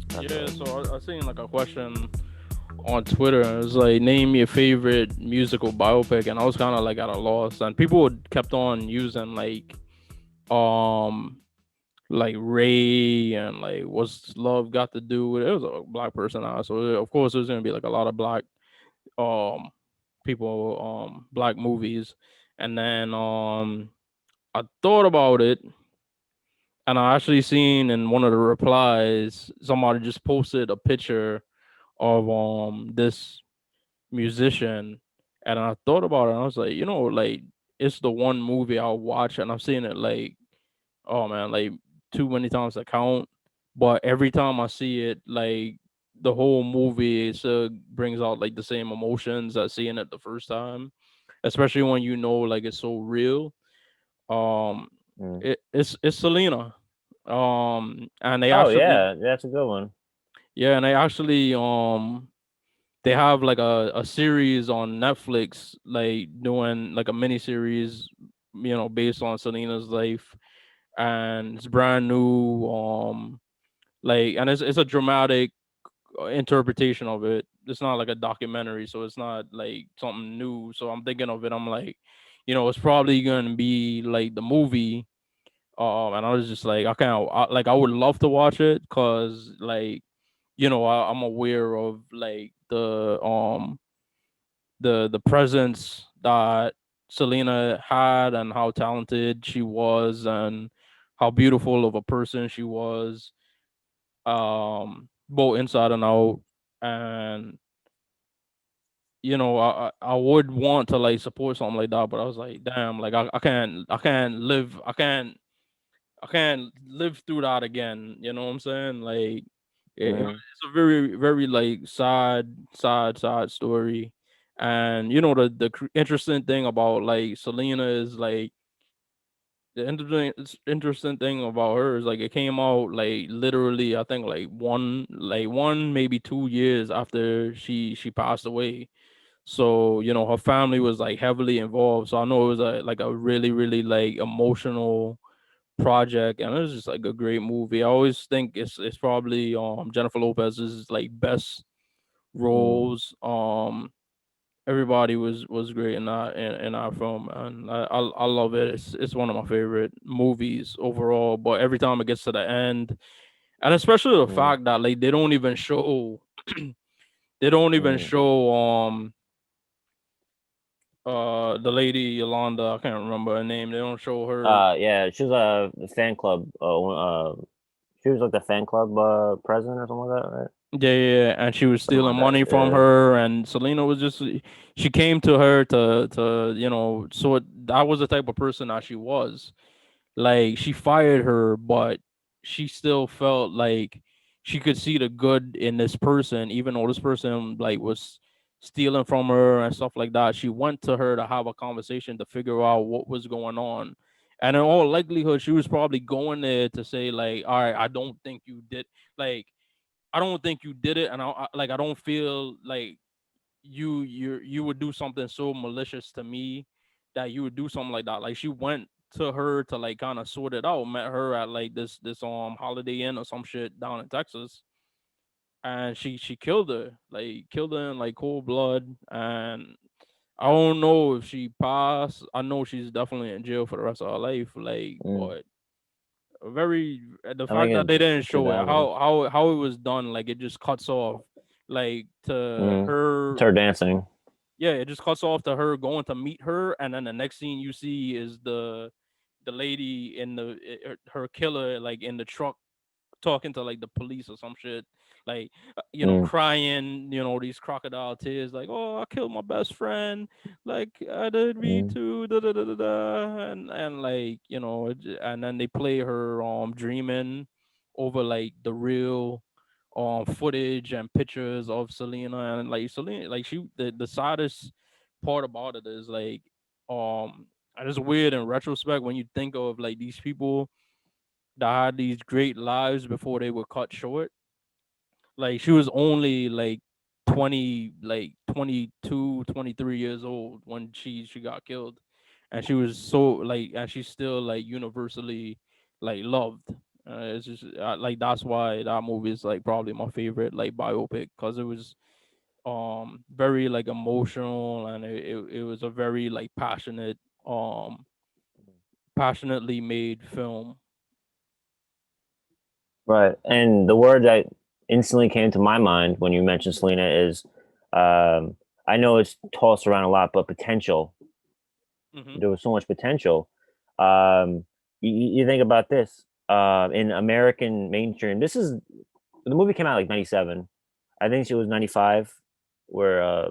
That's Yeah, right. so I seen like a question on Twitter, and it was like, name your favorite musical biopic, and I was kind of like at a loss, and people kept on using um like Ray and like what's love got to do with it. It was a black person now, so of course there's gonna be like a lot of black um people, black movies, and then I thought about it, and I actually seen in one of the replies somebody just posted a picture of this musician, and I thought about it, and I was like, like it's the one movie I'll watch, and I've seen it like, oh man, like too many times to count. But every time I see it, like the whole movie, it brings out like the same emotions as seeing it the first time, especially when like it's so real. Um, Mm. it's Selena. And they Oh actually, yeah, that's a good one. yeah, and they actually they have like a series on Netflix, like doing like a mini series, based on Selena's life, and it's brand new. Like, and it's a dramatic interpretation of it. It's not like a documentary, so it's not like something new. So I'm thinking of it. I'm like, it's probably gonna be like the movie. And I was just like, like I would love to watch it because like I'm aware of like the presence that Selena had and how talented she was and how beautiful of a person she was, both inside and out. And I would want to like support something like that, but I was like, damn, like I can't live through that again. You know what I'm saying? Like Mm. it's a very very like sad story. And the interesting thing about like Selena is like the interesting thing about her is like it came out like literally I think like one maybe 2 years after she passed away. So her family was like heavily involved. So I know it was like a really really like emotional project, and it was just like a great movie. I always think it's probably Jennifer Lopez's like best Mm. roles. Everybody was great in our film, and I love it. It's one of my favorite movies overall. But every time it gets to the end, and especially the Mm. fact that like they don't even Mm. show the lady Yolanda, I can't remember her name. They don't show her. Yeah, she was a fan club. She was like the fan club president or something like that, right? Yeah, yeah, yeah, and she was Something stealing like that. money from Yeah. her, and Selena was just she came to her to so that was the type of person that she was. Like she fired her, but she still felt like she could see the good in this person, even though this person like was stealing from her and stuff like that. She went to her to have a conversation to figure out what was going on. And in all likelihood, she was probably going there to say, like, all right, I don't think you did like I don't think you did it, and like I don't feel like you would do something so malicious to me that you would do something like that. Like she went to her to like kind of sort it out. Met her at like this Holiday Inn or some shit down in Texas, and she killed her in like cold blood. And I don't know if she passed. I know she's definitely in jail for the rest of her life. Like, Mm. but very the I think fact that they in didn't show it 2000. how it was done, like it just cuts off like to Mm. It's her. her dancing. Yeah, it just cuts off to her going to meet her, and then the next scene you see is the lady in her killer like in the truck talking to like the police or some shit, like Mm. crying, these crocodile tears, like, oh, I killed my best friend, like I did me Mm. too, da da da da da, and like and then they play her dreaming over like the real footage and pictures of Selena, and like Selena, like the saddest part about it is like and it's weird in retrospect when you think of like these people that had these great lives before they were cut short. Like she was only like 20, like 22, 23 years old when she got killed. And she was so like and she's still like universally like loved. It's just like that's why that movie is like probably my favorite like biopic because it was very like emotional and it was a very like um passionately made film. Right. And the word that instantly came to my mind when you mentioned Selena is, um, I know it's tossed around a lot, but potential. Hmm. There was so much potential. Um, you think about this in American mainstream. This is the movie came out like '97. I think she was '95, where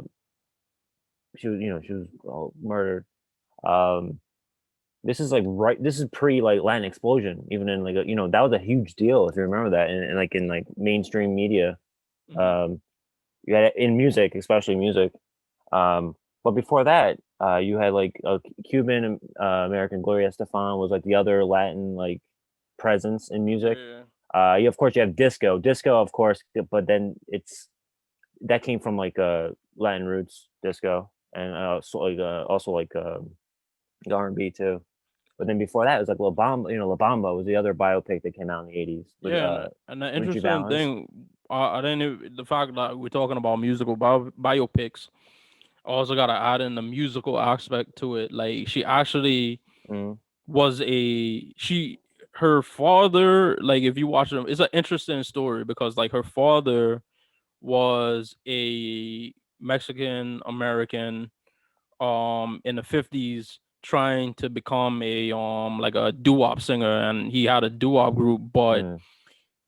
she was, she was murdered. Um, this is like right. This is pre like Latin explosion. Even in like that was a huge deal if you remember that. And like in like mainstream media, Hmm. um, you had it in music, especially music. But before that, you had like Cuban American Gloria Estefan was like the other Latin like presence in music. Yeah. You of course you have disco, disco of course, but then it's that came from like Latin roots disco, and also like the R&B too. But then before that, it was like La Bamba. La Bamba was the other biopic that came out in the '80s with Yeah, and the Richie interesting Valens. thing, I didn't the fact that we're talking about musical biopics. I also gotta add in the musical aspect to it. Like she actually Mm, was her father. Like if you watch them, it's an interesting story because like her father was a Mexican American in the 50s trying to become a like a doo-wop singer, and he had a doo-wop group, but mm,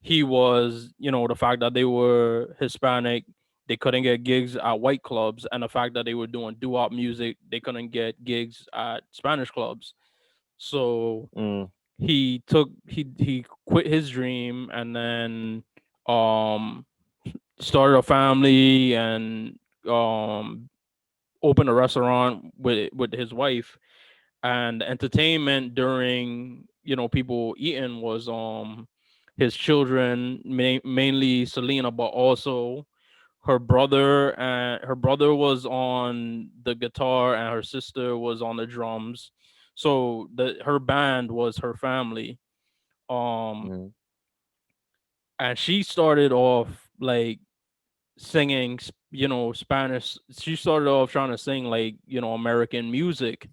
he was, the fact that they were Hispanic, they couldn't get gigs at white clubs, and the fact that they were doing doo-wop music, they couldn't get gigs at Spanish clubs. So mm, he quit his dream and then um started a family and um opened a restaurant with his wife, and the entertainment during people eating was his children, mainly Selena, but also her brother was on the guitar and her sister was on the drums. So her band was her family. um mm, and she started off like singing Spanish. She started off trying to sing like American music,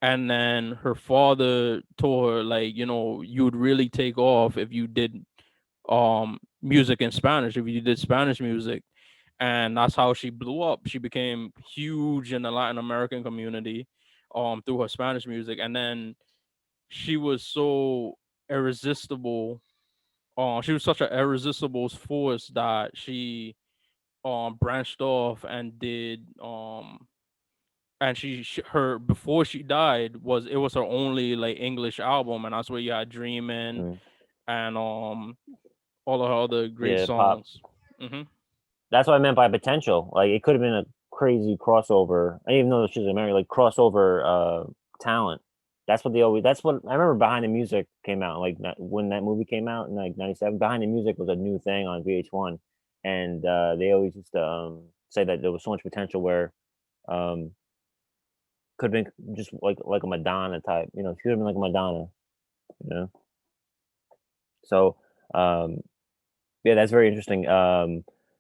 and then her father told her like you'd really take off if you did music in Spanish, if you did Spanish music. And that's how she blew up. She became huge in the Latin American community through her Spanish music. And then she was so irresistible. She was such an irresistible force that she branched off and did and her before she died was it was her only like English album, and that's where you had Dreamin' mm. and all of her other great Yeah, pop. songs. Hmm. That's what I meant by potential. Like it could have been a crazy crossover. I even though she's American, like crossover talent. That's what they always. That's what I remember. Behind the Music came out like when that movie came out in like '97. Behind the Music was a new thing on VH1, and they always used to say that there was so much potential where um, could have been just like a Madonna type. She could have been like a Madonna. You know. So um, yeah, that's very interesting.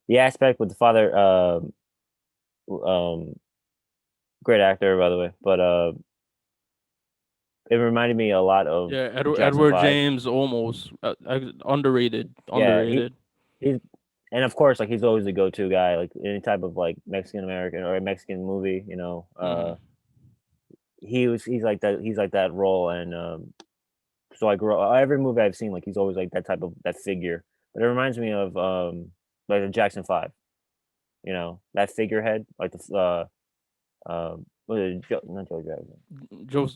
The aspect with the father. Um, Great actor, by the way, but it reminded me a lot of Yeah, Jackson Edward 5. James almost underrated, Yeah, underrated. he's and of course, like he's always the go-to guy, like any type of like Mexican American or a Mexican movie. Hmm. He's like that role, and so I grew up every movie I've seen, like he's always like that figure. But it reminds me of like the Jackson 5, that figurehead, like the what is it, not Joe Jackson,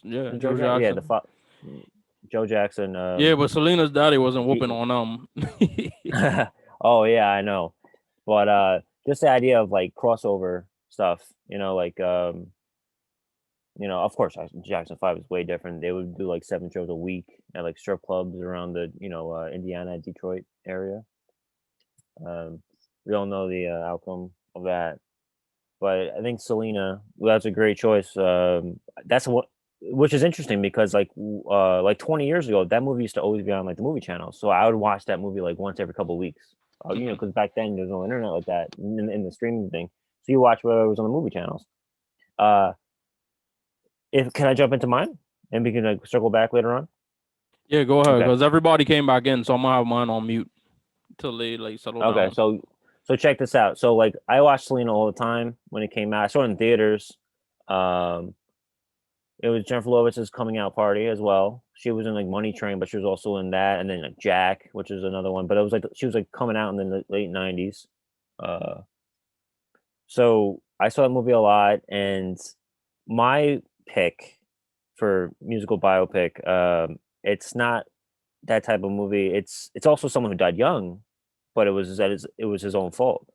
Yeah, Joe Joe Jackson, yeah, Jackson. Joe Jackson. Yeah, but Selena's daddy wasn't whooping He, on them. oh yeah, I know. But just the idea of like crossover stuff, like of course Jackson 5 is way different. They would do like 7 shows a week at like strip clubs around the, Indiana, Detroit area. Um we all know the outcome of that. But I think Selena, well, that's a great choice. That's what which is interesting because like 20 years ago, that movie used to always be on like the movie channel. So I would watch that movie like once every couple of weeks. Mhm. Because back then there's no internet like that in the streaming thing. So you watch whatever was on the movie channels. Uh, if Can I jump into mine and we can like circle back later on? Yeah, go ahead, Okay. because everybody came back in, so I'm gonna have mine on mute till they like settle Okay. down. So check this out. So like I watched Selena all the time when it came out. I saw it in theaters. Um, It was Jennifer Lovez's coming out party as well. She was in like Money Train, but she was also in that, and then like Jack, which is another one. But it was like she was like coming out in the late '90s. Uh, so I saw that movie a lot, and my pick for musical biopic, it's not that type of movie. It's also someone who died young, but it was his own fault.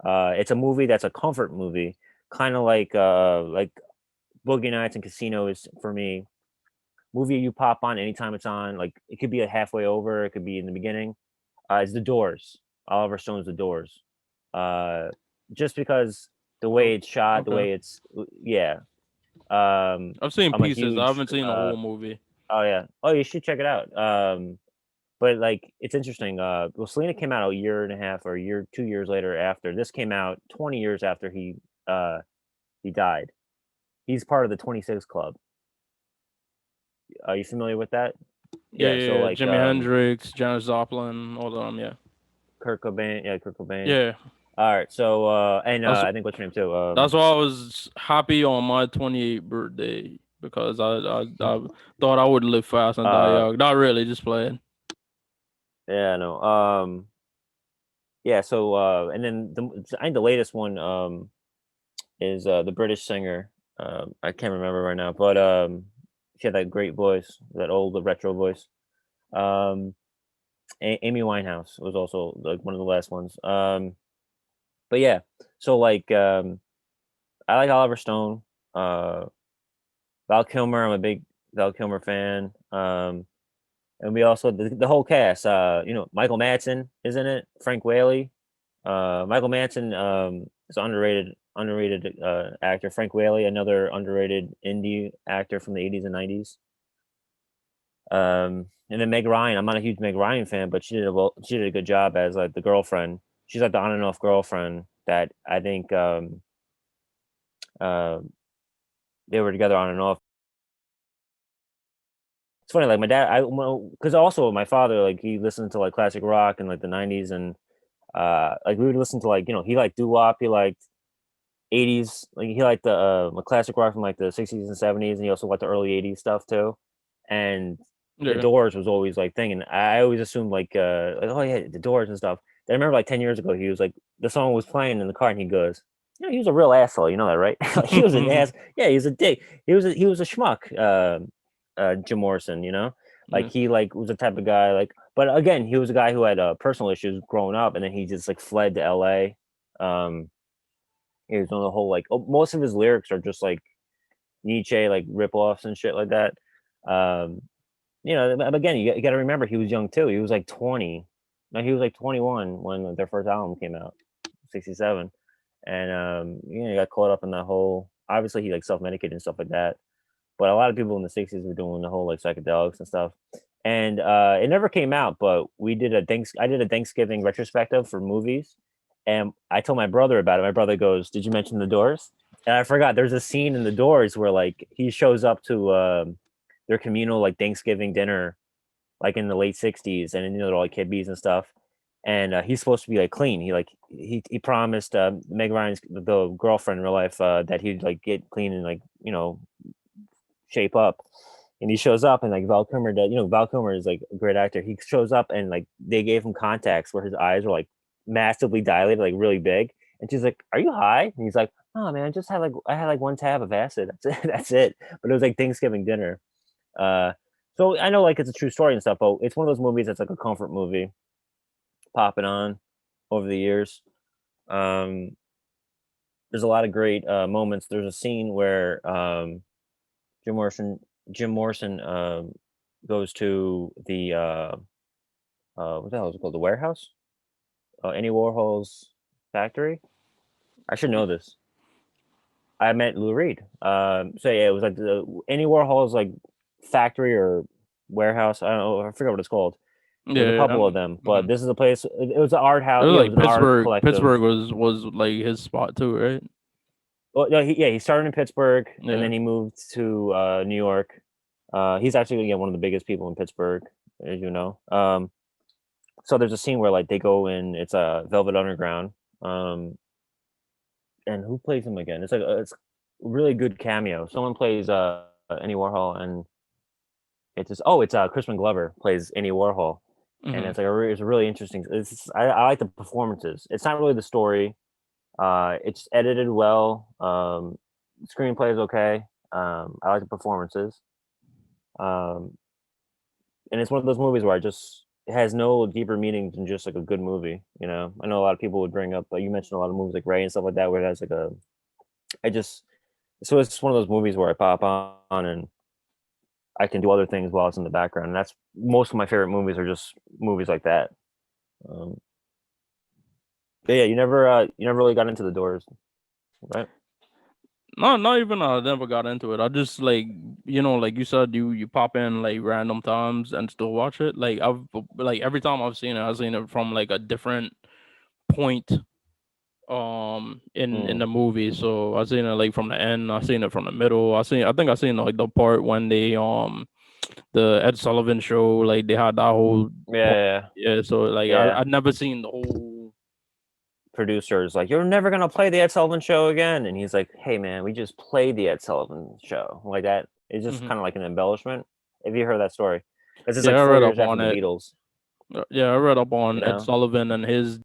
It's a movie that's a comfort movie, kind of like Boogie Nights and Casino is for me movie you pop on anytime it's on. Like it could be a halfway over, it could be in the beginning. It's The Doors. Oliver Stone's The Doors. Uh, just because the way Oh, it's shot, the okay. way it's yeah. Um, I've seen I'm a pieces. I huge haven't seen the whole movie. oh yeah. Oh, you should check it out. But like it's interesting. Well, Selena came out a year and a half or a year, 2 years later after. This came out 20 years after uh he died. He's part of the 26 Club. Are you familiar with that? Yeah, Yeah. So yeah, yeah. like Jimi Hendrix, Janis Joplin, all of them. Yeah, Kurt Cobain, yeah, Kurt Cobain. yeah. All right, so That's I think what's your name too? that's why I was happy on my 28th birthday because I thought I would live fast and die uh, young. Not really, just playing. yeah, no, yeah. So and then I think the latest one is the British singer. I can't remember right now, but she had that great voice, that old retro voice. Um, Amy Winehouse was also like one of the last ones. But yeah, so like I like Oliver Stone. Uh, Val Kilmer, I'm a big Val Kilmer fan. And we also the whole cast. Michael Madsen is in it. Frank Whaley. Michael Madsen is underrated actor. Frank Whaley, another underrated indie actor from the '80s and '90s. And then Meg Ryan. I'm not a huge Meg Ryan fan, but she did a good job as like the girlfriend. She's like the on and off girlfriend that I think uh, they were together on and off. It's funny, like my dad, because also my father, like he listened to like classic rock in like the '90s, and like we would listen to like he liked doo wop, he liked '80s, like he liked the classic rock from like the '60s and '70s, and he also liked the early '80s stuff too. And the Yeah, Doors was always like thing, and I always assumed like oh yeah, the Doors and stuff. I remember like 10 years ago, he was like the song was playing in the car, and he goes, he was a real asshole, you know that, right? Like, he was an ass. Yeah, he was a dick. He was a schmuck. Jim Morrison, like yeah, he like was the type of guy like. But again, he was a guy who had personal issues growing up, and then he just like fled to L.A. Um, he was on the whole like most of his lyrics are just like Nietzsche like rip-offs and shit like that. Um, but again, you got to remember he was young too. He was like 20. No, he was like 21 when their first album came out, 67. And he got caught up in that whole. Obviously, he like self-medicated and stuff like that. But a lot of people in the '60s were doing the whole like psychedelics and stuff. And it never came out, but I did a Thanksgiving retrospective for movies, and I told my brother about it. My brother goes, "Did you mention The Doors?" And I forgot. There's a scene in The Doors where like he shows up to their communal like Thanksgiving dinner, like in the late '60s, and they're all like hippies and stuff. And he's supposed to be like clean. He promised Meg Ryan's the girlfriend in real life that he'd like get clean and like shape up. And he shows up and like Val Kilmer does, Val Kilmer is like a great actor. He shows up and like they gave him contacts where his eyes were like massively dilated, like really big. And she's like, "Are you high?" And he's like, "Oh man, I had like one tab of acid. That's it. That's it." But it was like Thanksgiving dinner. Uh, so I know like it's a true story and stuff, but it's one of those movies that's like a comfort movie, popping on over the years. Um, there's a lot of great moments. There's a scene where Jim Morrison Jim Morrison goes to the what the hell is it called? The warehouse? Andy Warhol's factory? I should know this. I met Lou Reed. So yeah, it was like the Andy Warhol's like factory or warehouse. I don't know. I forget what it's called. There's a Yeah, couple of them, but mhm. this is a place. It was an art It house. was Yeah, it like was an art Pittsburgh. collective. Pittsburgh was like his spot too, right? Well, no, he started in Pittsburgh and Yeah. then he moved to New York. He's actually one of the biggest people in Pittsburgh, as you know. So there's a scene where like they go in. It's a Velvet Underground. Um, and who plays him again? It's a really good cameo. Someone plays Andy Warhol, and it's Crispin Glover plays Andy Warhol, and Hmm. it's a really interesting. I like the performances. It's not really the story. It's edited well. Screenplay is okay. I like the performances. Um, and it's one of those movies where it has no deeper meaning than just like a good movie. You know, I know a lot of people would bring up, like you mentioned, a lot of movies like Ray and stuff like that, where it has like a. I just so it's one of those movies where I pop on and I can do other things while it's in the background. And that's most of my favorite movies are just movies like that. Um, but yeah, you never really got into the Doors, right? No, not even I never got into it. I just like like you said, you pop in like random times and still watch it. Like every time I've seen it from like a different point in Mm. the movie. So I seen it like from the end, I seen it from the middle. I think I seen like the part when they the Ed Sullivan show, like they had that whole Yeah, part. yeah, Yeah, so like yeah. I'd never seen the whole. Producers like, you're never gonna play the Ed Sullivan Show again, and he's like, hey man, we just played the Ed Sullivan Show like that. It's just Mhm. kind of like an embellishment. Have you heard that story? Because it's like Yeah, I four read up years after on the it. Beatles. Yeah, I read up You on Ed know? Sullivan and his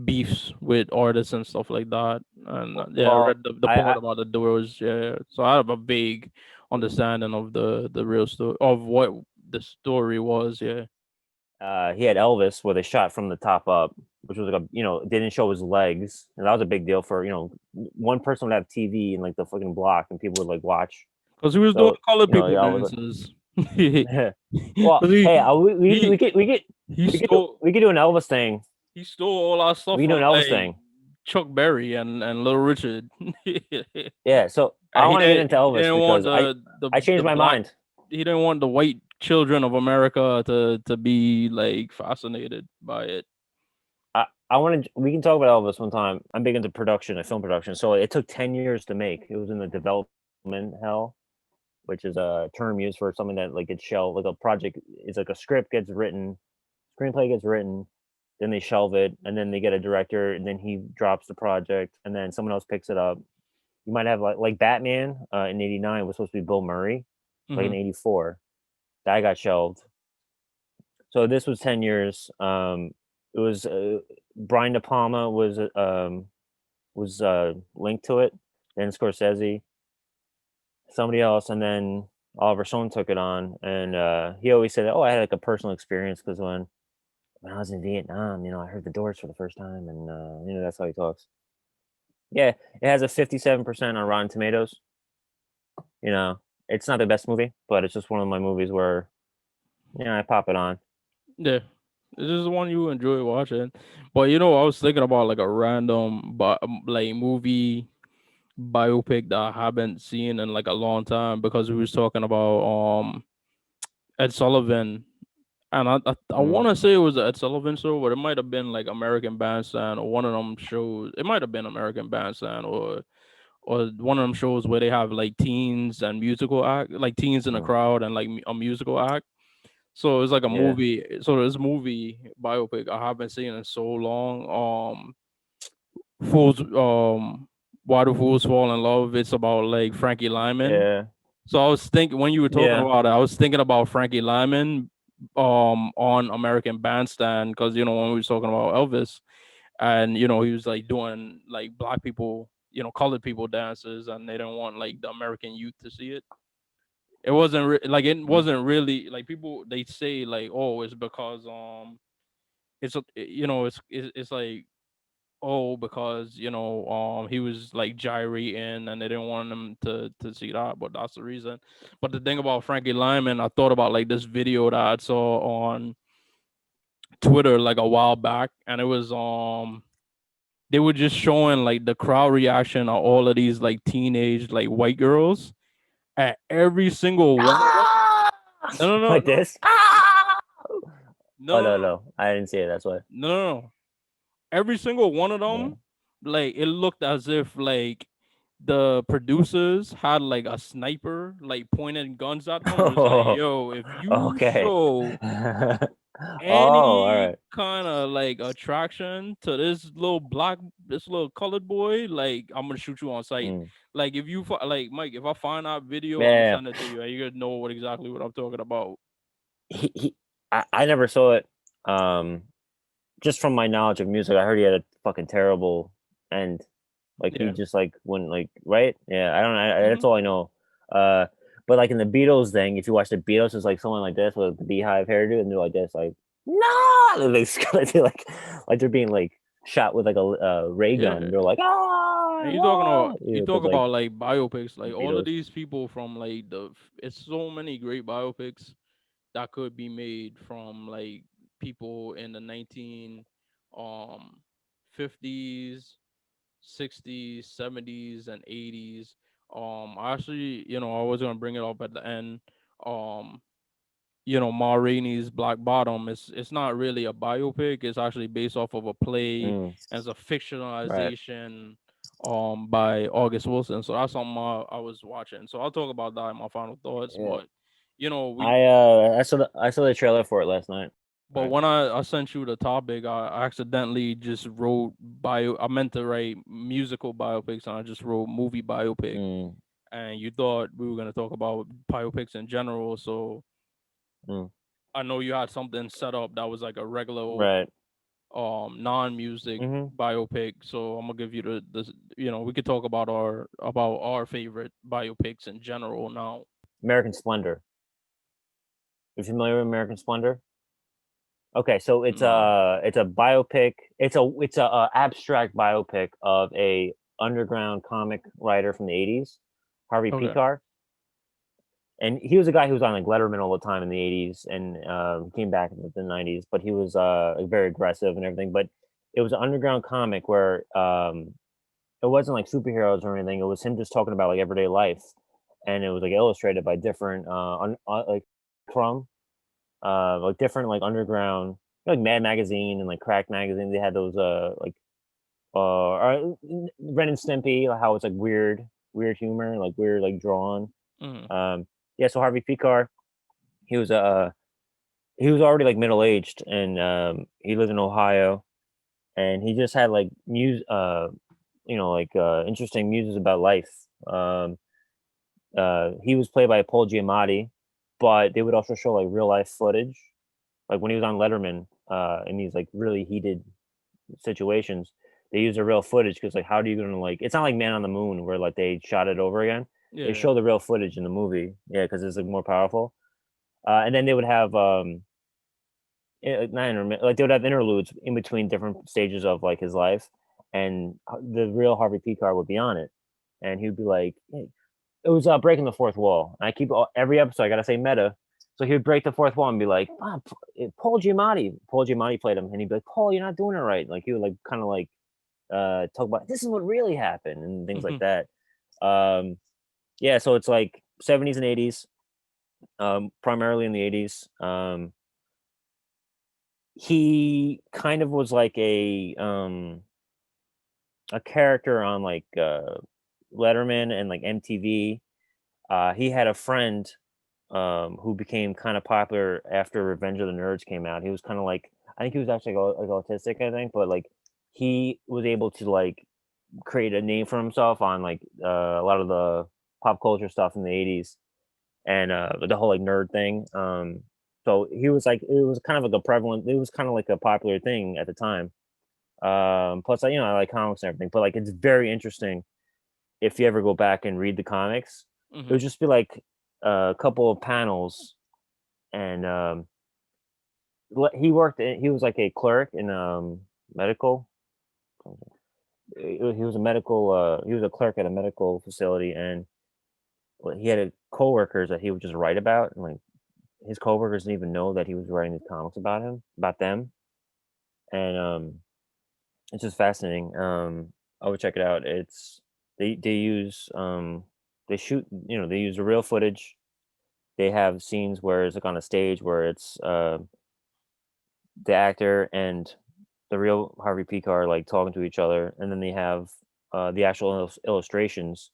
beefs with artists and stuff like that. And yeah, I read Well, the part about the Doors. Yeah, so I have a vague understanding of the real story of what the story was. Yeah. he had Elvis where they shot from the top up, which was like didn't show his legs, and that was a big deal for one person would have TV in like the fucking block, and people would like watch. Because he was doing So colored people yeah, I was dances. Because well, hey, he he stole we could do an Elvis thing. he stole all our stuff We could do from an Elvis like thing. Chuck Berry and Little Richard. Yeah, so I And want to get into he Elvis didn't want because I the changed my black. mind. He didn't want the white children of America to be like fascinated by it. I want to. We can talk about Elvis one time. I'm big into production, film production. So it took 10 years to make. It was in the development hell, which is a term used for something that like gets shelved. Like a project is like a script gets written, screenplay gets written, then they shelve it, and then they get a director, and then he drops the project, and then someone else picks it up. You might have like Batman in '89 was supposed to be Bill Murray, like in Hmm. '84. That got shelved. So this was 10 years. It was Brian De Palma was linked to it, then Scorsese, somebody else, and then Oliver Stone took it on, and he always said, "Oh, I had like a personal experience because when I was in Vietnam, I heard the Doors for the first time, and that's how he talks." Yeah, it has a 57% on Rotten Tomatoes. You know, it's not the best movie, but it's just one of my movies where I pop it on. Yeah, it's just one you enjoy watching. But I was thinking about like a random like movie biopic that I haven't seen in like a long time because we was talking about Ed Sullivan. And I Mm, want to say it was the Ed Sullivan show, but it might have been like American Bandstand or one of them shows. It might have been American Bandstand or one of them shows where they have like teens and musical act, like teens in the mm, crowd and like a musical act. So it's like a yeah, movie. So this movie biopic I haven't seen in so long. Fools. Why do fools fall in love? It's about like Frankie Lyman. yeah, So I was thinking when you were talking yeah. about it, I was thinking about Frankie Lyman, on American Bandstand because when we were talking about Elvis, and he was like doing like black people, colored people dances, and they didn't want like the American youth to see it. It Mm, wasn't really like people they say like, oh, it's because it's like, oh, because he was like gyrating and they didn't want him to see that, but that's the reason. But the thing about Frankie Lyman, I thought about like this video that I saw on Twitter like a while back, and it was they were just showing like the crowd reaction of all of these like teenage like white girls at every single one of them. Ah! No, no, no, Like no, this. Ah! no, Oh no, no, no, no, I didn't see it. That's why. no, no, no. Every single one of Yeah. them, like it looked as if like the producers had like a sniper like pointing guns at them. Was like, Oh, yo, if you okay. show Oh, all any right. kind of like attraction to this little colored boy, like I'm gonna shoot you on sight. Mm. Like if you like Mike, if I find that video, I'm gonna Yeah, send it to you, and you're gonna know exactly what I'm talking about. he I never saw it. Um, just from my knowledge of music, I heard he had a fucking terrible end. Like he Yeah. just like wouldn't like right? Yeah, I don't. Hmm. That's all I know. Uh, but like in the Beatles thing, if you watch the Beatles, it's like someone like this with the beehive hairdo, and they're like this, like no, and they like they're being like shot with like a ray gun. Yeah. They're like ah, And you talking about whoa, you talk because like about like biopics, the like all of Beatles. these people from like it's so many great biopics that could be made from like people in the 19 um 50s, 60s, 70s, and 80s. Actually, I was gonna bring it up at the end. Um, Ma Rainey's Black Bottom. It's not really a biopic. It's actually based off of a play Mm, as a right. fictionalization by August Wilson. So that's something I was watching. So I'll talk about that in my final thoughts. Yeah. But we I saw the trailer for it last night. but Right. when I sent you the topic, I accidentally just wrote I meant to write musical biopics, and I just wrote movie biopic. Mm, And you thought we were gonna talk about biopics in general, so mm, I know you had something set up that was like a regular right. non-music Hmm. biopic. So I'm gonna give you the we could talk about our favorite biopics in general now. American Splendor. You familiar with American Splendor? Okay, so No. it's a biopic. It's a abstract biopic of a underground comic writer from the '80s, Harvey Okay. Picar, and he was a guy who was on like Letterman all the time in the '80s and came back in the '90s. But he was like, very aggressive and everything. But it was an underground comic where it wasn't like superheroes or anything. It was him just talking about like everyday life, and it was like illustrated by different like from like different like underground like Mad Magazine and like Crack Magazine. They had those like Ren and Stimpy, like, how it's like weird humor, like weird like drawn. Hmm. Um, yeah, so Harvey Picar, he was he was already like middle aged, and he lived in Ohio, and he just had like like interesting muses about life. He was played by Paul Giamatti, but they would also show like real life footage, like when he was on Letterman, in these like really heated situations. They use the real footage because like how do you gonna like? It's not like Man on the Moon where like they shot it over again. They Yeah. show the real footage in the movie, yeah, because it's like more powerful. And then they would have not like they would have interludes in between different stages of like his life, and the real Harvey Picar would be on it, and he'd be like, hey, it was breaking the fourth wall. And I keep every episode. I gotta say meta. So he would break the fourth wall and be like, ah, Paul Giamatti. Paul Giamatti played him, and he'd be like, Paul, you're not doing it right. Like he would like kind of like talk about this is what really happened and things like Hmm. that. Um, yeah, so it's like '70s and '80s, primarily in the '80s. He kind of was like a character on like Letterman and like MTV. He had a friend who became kind of popular after Revenge of the Nerds came out. He was kind of like I think he was actually like autistic, I think, but like he was able to like create a name for himself on like a lot of the pop culture stuff in the '80s and the whole like nerd thing. So he was like it was kind of like a prevalent. It was kind of like a popular thing at the time. Plus, I like comics and everything, but like it's very interesting if you ever go back and read the comics. It Hmm. would just be like a couple of panels and he worked he was like a clerk in medical he was a medical he was a clerk at a medical facility and he had coworkers that he would just write about and like his coworkers didn't even know that he was writing these comics about them and It's just fascinating. I would check it out. It's they use they shoot, they use the real footage. They have scenes where it's like on a stage where it's the actor and the real Harvey Pekar are like talking to each other, and then they have the actual illustrations,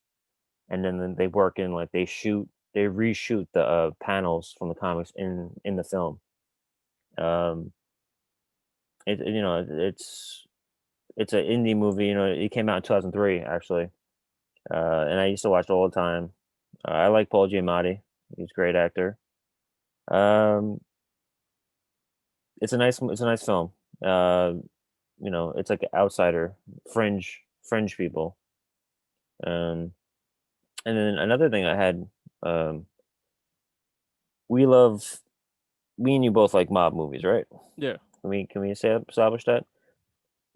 and then they work in like they reshoot the panels from the comics in the film. Um, it's an indie movie. It came out in 2003 actually, and I used to watch it all the time. I like Paul Giamatti; he's a great actor. Um, it's a nice film. Uh, it's like outsider, fringe people. Um, and then another thing I had, um, we love me and you both like mob movies, right? Yeah. Can we say establish that?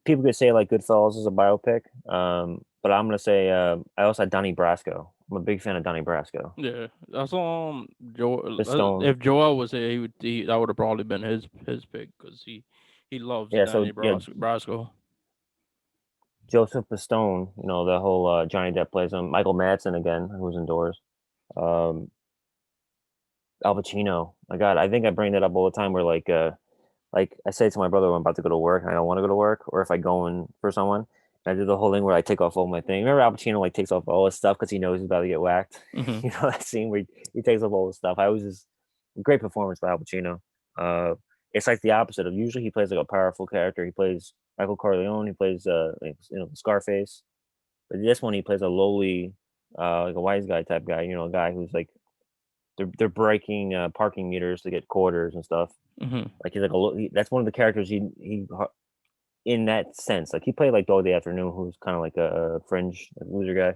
People could say like Goodfellas is a biopic, but I'm gonna say I also had Donnie Brasco. I'm a big fan of Donnie Brasco. Yeah, that's Joe. The Stone, If Joel was here, that would have probably been his pick because he loves yeah. Danny So yeah, Brasco. Joseph Stone. The whole Johnny Depp plays him. Michael Madsen again, who's indoors. Um, Al Pacino. My God, I think I bring that up all the time. Where like I say to my brother when I'm about to go to work and I don't want to go to work, or if I go in for someone, and I do the whole thing where I take off all my thing. Remember Al Pacino like takes off all his stuff because he knows he's about to get whacked. Hmm. That scene where he takes off all his stuff. I was just great performance by Al Pacino. Uh, it's like the opposite of usually he plays like a powerful character. He plays Michael Corleone. He plays Scarface. But this one he plays a lowly, like a wise guy type guy. A guy who's like they're breaking parking meters to get quarters and stuff. Hmm. Like he's like that's one of the characters in that sense. Like he played like Dog Day Afternoon, who's kind of like a fringe like, loser guy.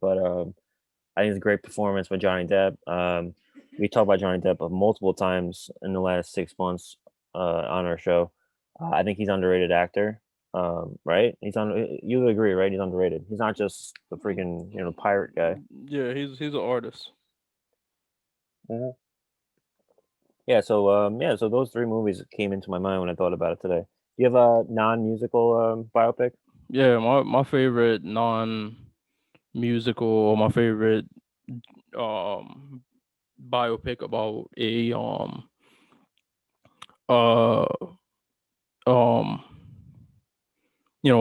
But I think it's a great performance by Johnny Depp. We talked about Johnny Depp multiple times in the last 6 months on our show. I think he's underrated actor. Right? You would agree, right? He's underrated. He's not just the freaking pirate guy. Yeah, he's an artist. Mhm. Yeah. So so those three movies came into my mind when I thought about it today. Do you have a non-musical biopic? Yeah, my favorite non musical or my favorite um biopic about a uh um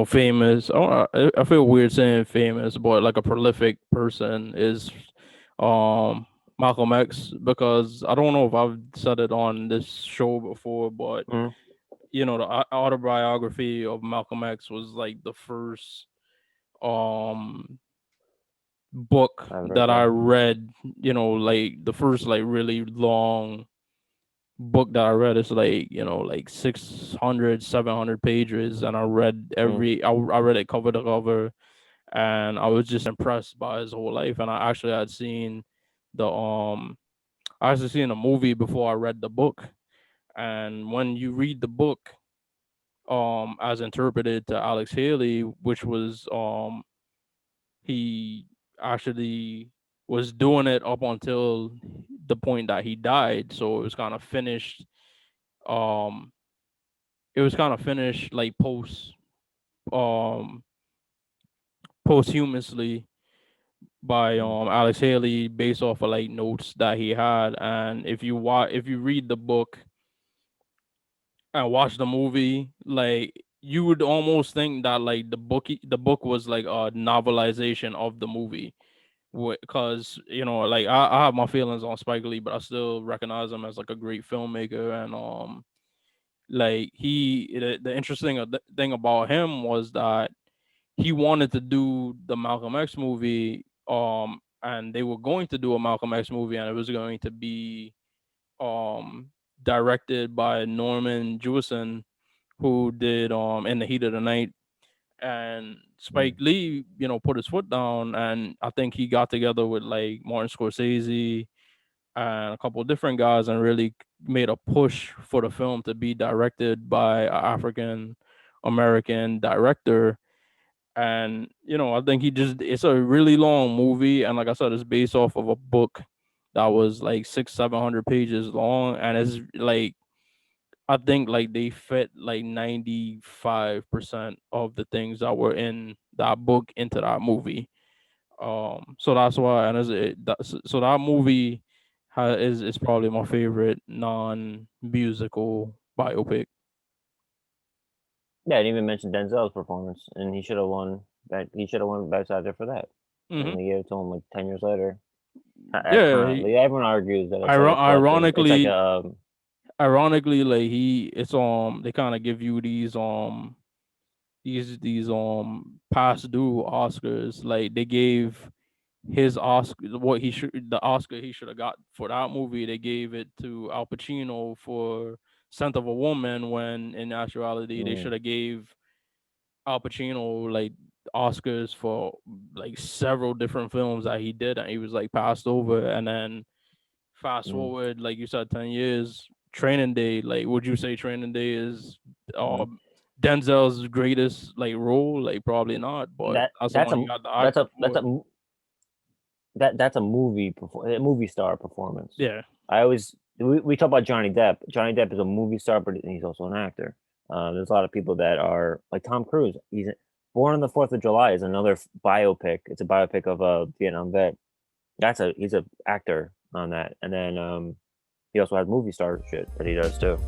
famous. I feel weird saying famous, but like a prolific person is um Malcolm X because I don't know if I've said it on this show before, but Mhm. the autobiography of Malcolm X was like the first um book I haven't read that I that. read. Like the first like really long book that I read is like 600, 700 pages, and I read Mm, I read it cover to cover, and I was just impressed by his whole life. And I actually had seen the I actually seen a movie before I read the book. And when you read the book, as interpreted to Alex Haley, which was he actually was doing it up until the point that he died, so um it was kind of finished like um posthumously by mm, Alex Haley based off of like notes that he had. And if you read the book and watch the movie, like you would almost think that like the book was like a novelization of the movie, because like I have my feelings on Spike Lee, but I still recognize him as like a great filmmaker. And like the interesting thing about him was that he wanted to do the Malcolm X movie, and they were going to do a Malcolm X movie, and it was going to be um directed by Norman Jewison, who did In the Heat of the Night. And Spike mm, Lee, put his foot down, and I think he got together with like Martin Scorsese and a couple of different guys and really made a push for the film to be directed by an African American director. And I think it's a really long movie, and like I said, it's based off of a book that was like 600-700 pages long, and it's like I think like they fit like 95% of the things that were in that book into that movie. So that's why, and so that movie is probably my favorite non-musical biopic. Yeah, I didn't even mention Denzel's performance, and he should have won. That he should have won Best Actor for that, Hmm. and they gave it to him like 10 years later. That's Yeah, kind of like, everyone argues that it's like a collective. It's like ironically, a like it's they kind of give you these past due Oscars. Like they gave his Oscar, the Oscar he should have got for that movie. They gave it to Al Pacino for Scent of a Woman, when in actuality they mm, should have gave Al Pacino like Oscars for like several different films that he did, and he was like passed over. And then fast mm, forward, like you said, 10 years. Training Day, like would you say Training Day is mm. Denzel's greatest like role? Like probably not, but that that's the that's one a you got the that's Oscar a that's for. a that's a a movie star performance. Yeah. I always we talk about Johnny Depp. Johnny Depp is a movie star, but he's also an actor. There's a lot of people that are like Tom Cruise. Born on the Fourth of July is another biopic. It's a biopic of a Vietnam vet. He's a actor on that, and then he also has movie star shit that he does too.